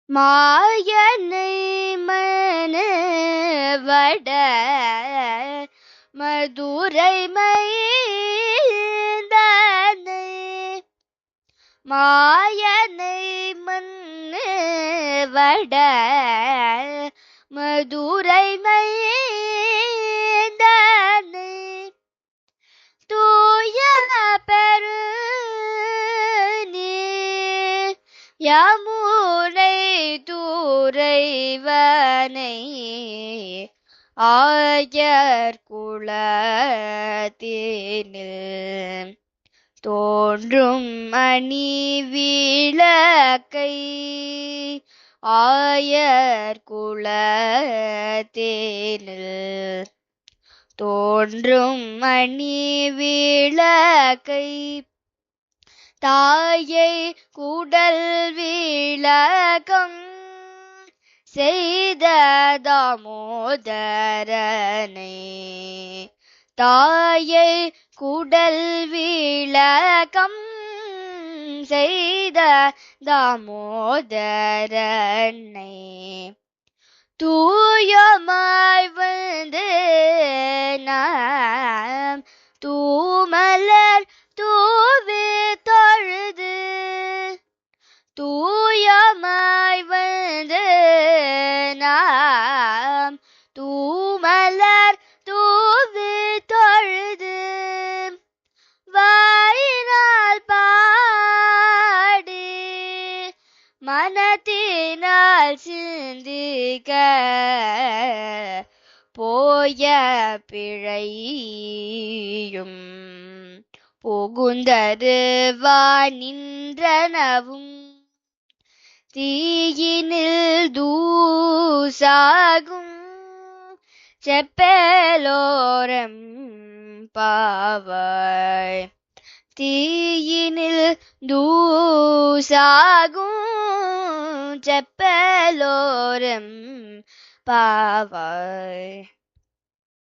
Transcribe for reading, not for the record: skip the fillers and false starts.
மாயனை மனவட மதுரை மைந்தனை மாயனை மனவட மதுரை மைந்தனை தூய பெருநீர் யமுனை துறைவனை ஆயர் குலத்தினில் தோன்றும் மணி விளக்கை ஆயர் குலத்தினில் தோன்றும் மணி விளக்கை தாயை குடல் விளக்கம் செய்த தாமோதரனை தாயை குடல் விளக்கம் செய்த தாமோதரனை தூயமாய் வந்து நாம் தூமலர் தூவி தொழுது தூயமாய் வந்து நாம் தூமலர் தூவி தொழுது வாயினால் பாடி மனத்தினால் சிந்திக்க போய பிழையும் புகுந்தருவா நின்றனவும் தீயினில் தூசாகும் செப்பலோரம் பாவாய் தீயினில் தூசாகும் செப்பலோரம் பாவாய்.